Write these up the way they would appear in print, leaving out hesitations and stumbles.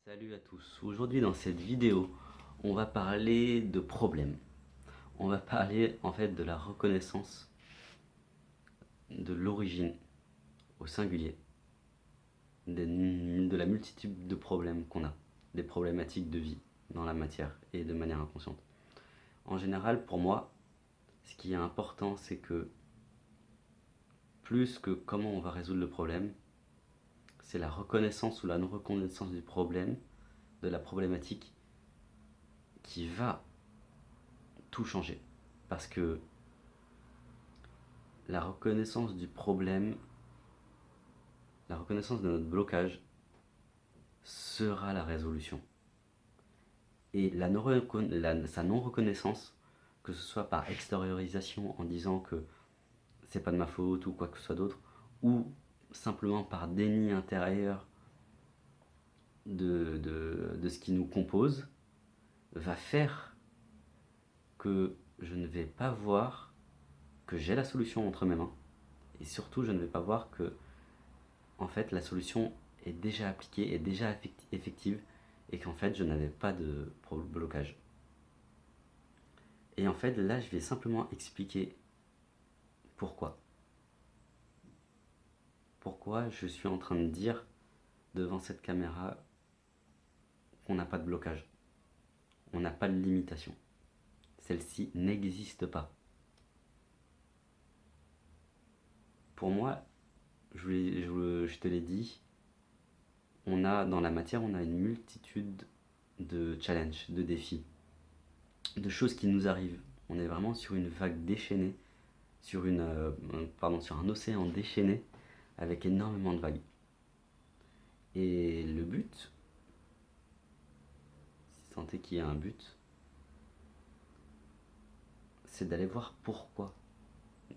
Salut à tous. Aujourd'hui dans cette vidéo, on va parler de problèmes. On va parler en fait de la reconnaissance de l'origine au singulier de la multitude de problèmes qu'on a, des problématiques de vie dans la matière et de manière inconsciente. En général, pour moi, ce qui est important, c'est que plus que comment on va résoudre le problème, c'est la reconnaissance ou la non-reconnaissance du problème, de la problématique qui va tout changer. Parce que la reconnaissance du problème, la reconnaissance de notre blocage sera la résolution. Et sa non-reconnaissance, que ce soit par extériorisation en disant que c'est pas de ma faute ou quoi que ce soit d'autre, ou simplement par déni intérieur de ce qui nous compose, va faire que je ne vais pas voir que j'ai la solution entre mes mains, et surtout je ne vais pas voir que en fait la solution est déjà appliquée, est déjà effective, et qu'en fait je n'avais pas de blocage. Et en fait là je vais simplement expliquer pourquoi. Pourquoi je suis en train de dire devant cette caméra qu'on n'a pas de blocage. On n'a pas de limitation. Celle-ci n'existe pas. Pour moi, je te l'ai dit, dans la matière, on a une multitude de challenges, de défis, de choses qui nous arrivent. On est vraiment sur une vague déchaînée, sur un océan déchaîné avec énormément de vagues. Et le but, si tant est qu'il y a un but, c'est d'aller voir pourquoi,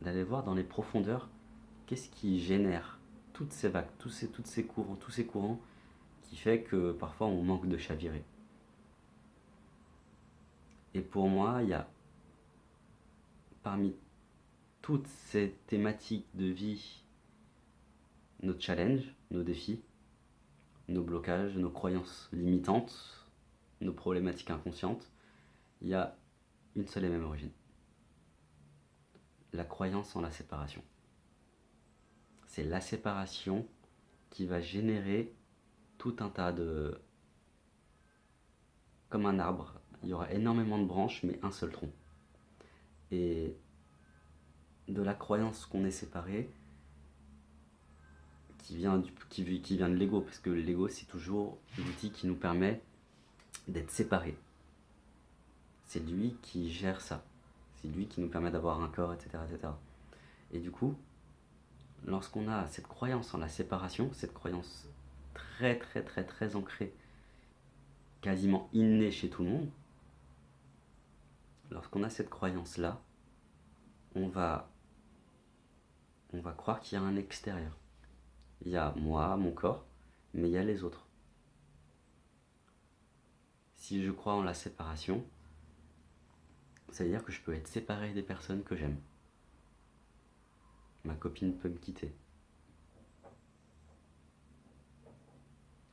d'aller voir dans les profondeurs qu'est-ce qui génère toutes ces vagues, tous ces courants qui fait que parfois on manque de chavirer. Et pour moi, il y a parmi toutes ces thématiques de vie, nos challenges, nos défis, nos blocages, nos croyances limitantes, nos problématiques inconscientes, il y a une seule et même origine. La croyance en la séparation. C'est la séparation qui va générer tout un tas de... Comme un arbre, il y aura énormément de branches mais un seul tronc. Et de la croyance qu'on est séparé, qui vient de l'ego, parce que l'ego c'est toujours l'outil qui nous permet d'être séparés. C'est lui qui gère ça. C'est lui qui nous permet d'avoir un corps, etc., etc. Et du coup, lorsqu'on a cette croyance en la séparation, cette croyance très très très très ancrée, quasiment innée chez tout le monde, lorsqu'on a cette croyance-là, on va croire qu'il y a un extérieur. Il y a moi, mon corps, mais il y a les autres. Si je crois en la séparation, ça veut dire que je peux être séparé des personnes que j'aime. Ma copine peut me quitter.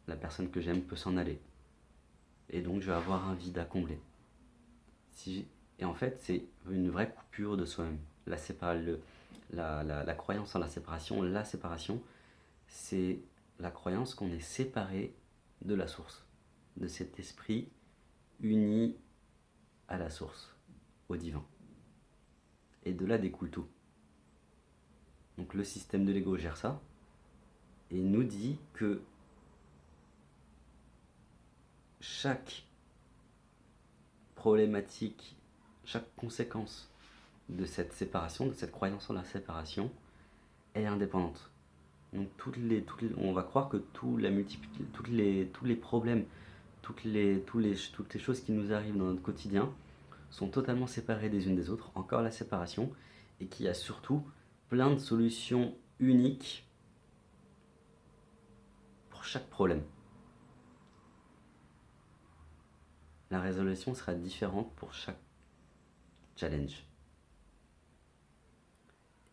La personne que j'aime peut s'en aller. Et donc je vais avoir un vide à combler. Et en fait, c'est une vraie coupure de soi-même. La croyance en la séparation, c'est la croyance qu'on est séparé de la source, de cet esprit uni à la source, au divin. Et de là découle tout. Donc le système de l'ego gère ça et nous dit que chaque problématique, chaque conséquence de cette séparation, de cette croyance en la séparation, est indépendante. Donc on va croire que tous les problèmes, toutes les choses qui nous arrivent dans notre quotidien sont totalement séparées des unes des autres, encore la séparation, et qu'il y a surtout plein de solutions uniques pour chaque problème. La résolution sera différente pour chaque challenge.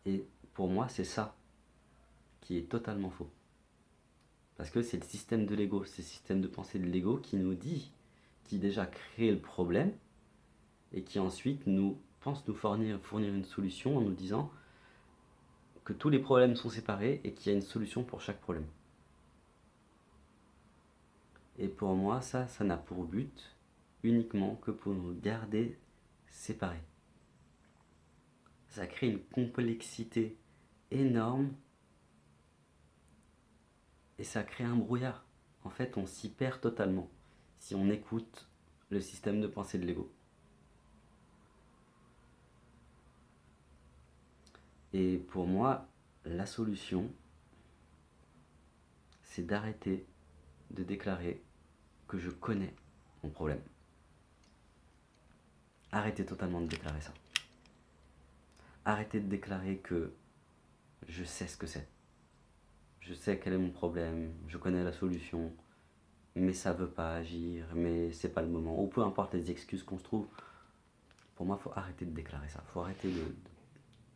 Et pour moi, c'est ça qui est totalement faux. Parce que c'est le système de l'ego, c'est le système de pensée de l'ego qui nous dit, qui déjà crée le problème, et qui ensuite pense nous fournir une solution en nous disant que tous les problèmes sont séparés et qu'il y a une solution pour chaque problème. Et pour moi, ça n'a pour but uniquement que pour nous garder séparés. Ça crée une complexité énorme et ça crée un brouillard. En fait, on s'y perd totalement si on écoute le système de pensée de l'ego. Et pour moi, la solution, c'est d'arrêter de déclarer que je connais mon problème. Arrêtez totalement de déclarer ça. Arrêtez de déclarer que je sais ce que c'est. Je sais quel est mon problème, je connais la solution, mais ça veut pas agir, mais c'est pas le moment. Ou peu importe les excuses qu'on se trouve, pour moi, il faut arrêter de déclarer ça. Il faut arrêter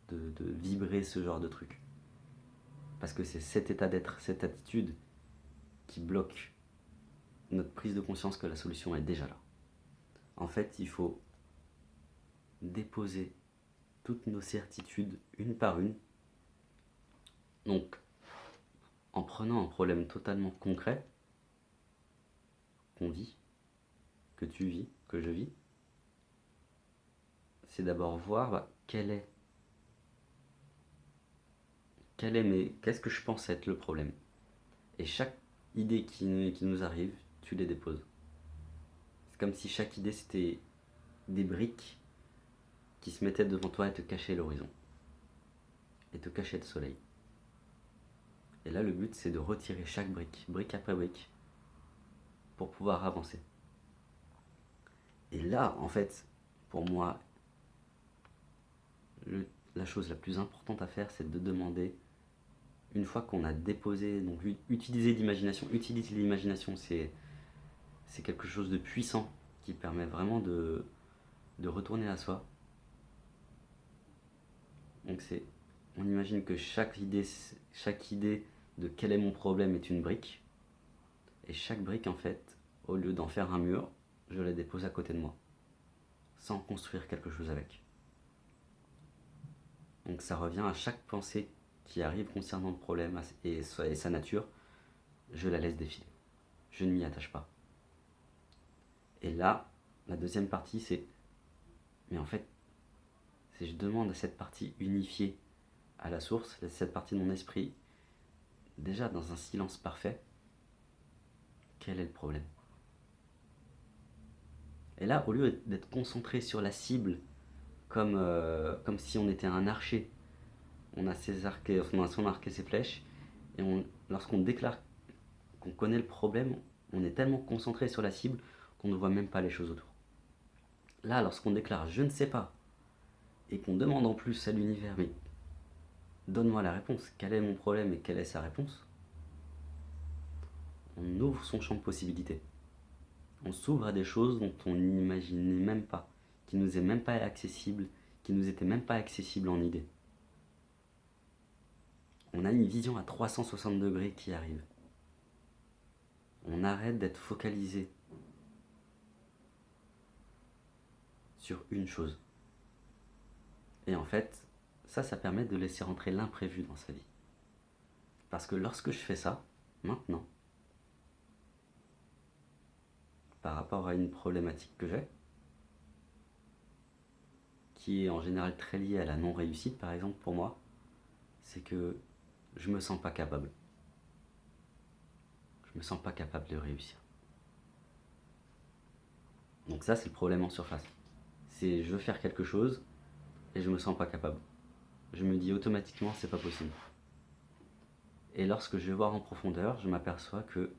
de vibrer ce genre de truc. Parce que c'est cet état d'être, cette attitude qui bloque notre prise de conscience que la solution est déjà là. En fait, il faut déposer toutes nos certitudes une par une. Donc, en prenant un problème totalement concret qu'on vit, que tu vis, que je vis, c'est d'abord voir qu'est-ce que je pense être le problème. Et chaque idée qui nous arrive, tu les déposes. C'est comme si chaque idée c'était des briques qui se mettaient devant toi et te cachaient l'horizon. Et te cachaient le soleil. Et là, le but, c'est de retirer chaque brique, brique après brique, pour pouvoir avancer. Et là, en fait, pour moi, la chose la plus importante à faire, c'est de demander, une fois qu'on a déposé, donc utiliser l'imagination. Utiliser l'imagination, c'est quelque chose de puissant qui permet vraiment de retourner à soi. Donc on imagine que chaque idée de quel est mon problème est une brique. Et chaque brique, en fait, au lieu d'en faire un mur, je la dépose à côté de moi, sans construire quelque chose avec. Donc ça revient à chaque pensée qui arrive concernant le problème et sa nature, je la laisse défiler. Je ne m'y attache pas. Et là, la deuxième partie, mais en fait, si je demande à cette partie unifiée à la source, cette partie de mon esprit, déjà dans un silence parfait, quel est le problème? Et là, au lieu d'être concentré sur la cible, comme si on était un archer, on a son arc et ses flèches, et lorsqu'on déclare qu'on connaît le problème, on est tellement concentré sur la cible qu'on ne voit même pas les choses autour. Là, lorsqu'on déclare je ne sais pas, et qu'on demande en plus à l'univers, mais donne-moi la réponse, quel est mon problème et quelle est sa réponse, on ouvre son champ de possibilités. On s'ouvre à des choses dont on n'imaginait même pas, qui nous est même pas accessible, qui nous étaient même pas accessibles en idée. On a une vision à 360 degrés qui arrive. On arrête d'être focalisé sur une chose. Et en fait, ça permet de laisser rentrer l'imprévu dans sa vie. Parce que lorsque je fais ça, maintenant, par rapport à une problématique que j'ai, qui est en général très liée à la non-réussite, par exemple, pour moi, c'est que je me sens pas capable. Je me sens pas capable de réussir. Donc ça, c'est le problème en surface. C'est je veux faire quelque chose et je me sens pas capable. Je me dis automatiquement, c'est pas possible. Et lorsque je vais voir en profondeur, je m'aperçois que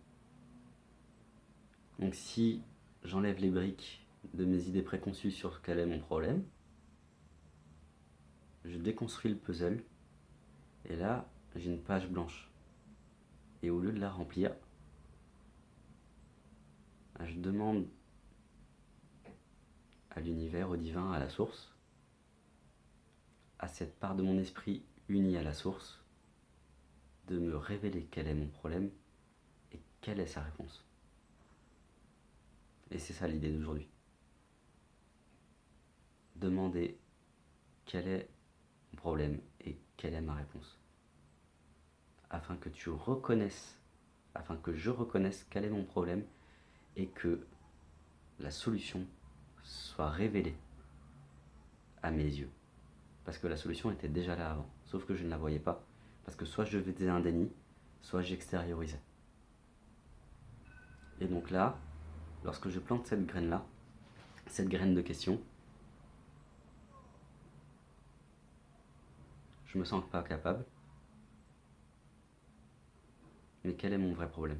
donc si j'enlève les briques de mes idées préconçues sur quel est mon problème, je déconstruis le puzzle et là, j'ai une page blanche. Et au lieu de la remplir, je demande à l'univers, au divin, à la source, à cette part de mon esprit unie à la source, de me révéler quel est mon problème quelle est sa réponse. Et c'est ça l'idée d'aujourd'hui. Demander quel est mon problème et quelle est ma réponse. Afin que je reconnaisse quel est mon problème et que la solution soit révélée à mes yeux. Parce que la solution était déjà là avant, sauf que je ne la voyais pas. Parce que soit je faisais un déni, soit j'extériorisais. Et donc là, lorsque je plante cette graine-là, cette graine de question, je me sens pas capable. Mais quel est mon vrai problème?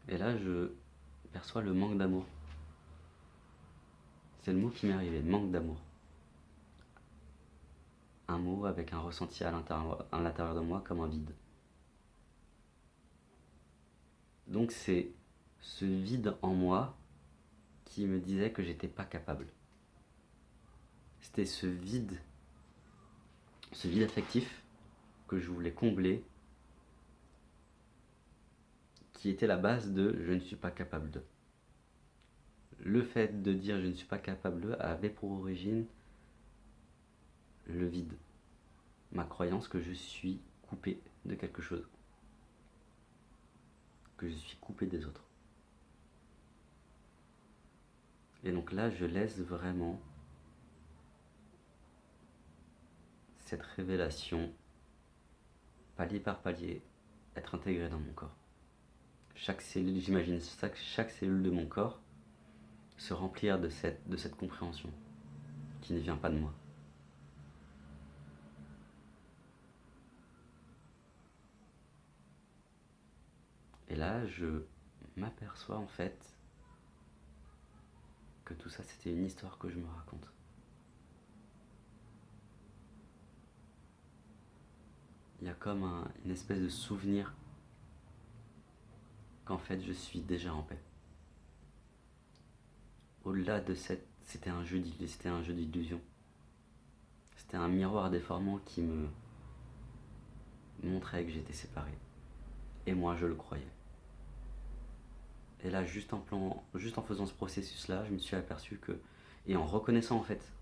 Et là, je perçois le manque d'amour. C'est le mot qui m'est arrivé, manque d'amour. Un mot avec un ressenti à l'intérieur de moi comme un vide. Donc c'est ce vide en moi qui me disait que j'étais pas capable. C'était ce vide affectif que je voulais combler, qui était la base de je ne suis pas capable de. Le fait de dire je ne suis pas capable de avait pour origine le vide, ma croyance que je suis coupé de quelque chose, que je suis coupé des autres. Et donc là, je laisse vraiment cette révélation, palier par palier, être intégrée dans mon corps. Chaque cellule, j'imagine chaque cellule de mon corps se remplir de cette compréhension qui ne vient pas de moi. Et là, je m'aperçois en fait que tout ça, c'était une histoire que je me raconte. Il y a comme une espèce de souvenir qu'en fait, je suis déjà en paix. Au-delà de c'était un jeu d'illusion. C'était un miroir déformant qui me montrait que j'étais séparé. Et moi, je le croyais. Et là, juste en faisant ce processus-là, je me suis aperçu que, et en reconnaissant en fait,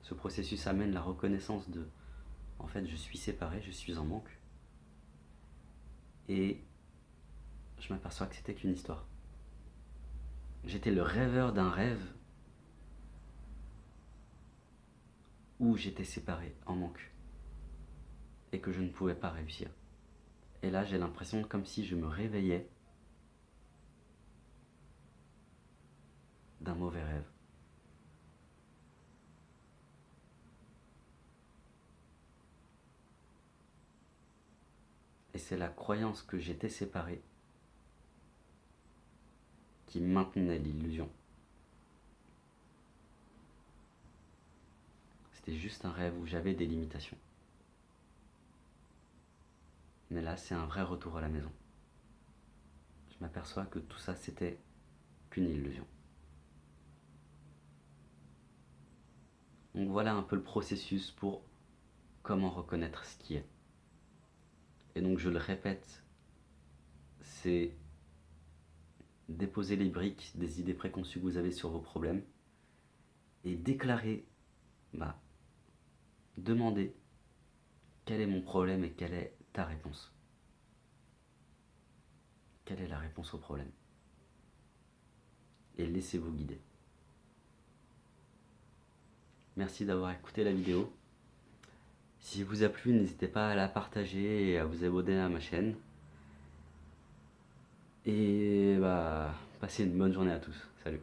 ce processus amène la reconnaissance de, en fait, je suis séparé, je suis en manque. Et je m'aperçois que c'était qu'une histoire. J'étais le rêveur d'un rêve où j'étais séparé, en manque, et que je ne pouvais pas réussir. Et là, j'ai l'impression comme si je me réveillais d'un mauvais rêve. Et c'est la croyance que j'étais séparé qui maintenait l'illusion. C'était juste un rêve où j'avais des limitations. Mais là, c'est un vrai retour à la maison. Je m'aperçois que tout ça, c'était qu'une illusion. Donc voilà un peu le processus pour comment reconnaître ce qui est. Et donc je le répète, c'est déposer les briques des idées préconçues que vous avez sur vos problèmes et déclarer, demander quel est mon problème et quelle est ta réponse. Quelle est la réponse au problème? Et laissez-vous guider. Merci d'avoir écouté la vidéo. Si vous a plu, n'hésitez pas à la partager et à vous abonner à ma chaîne. Et passez une bonne journée à tous. Salut.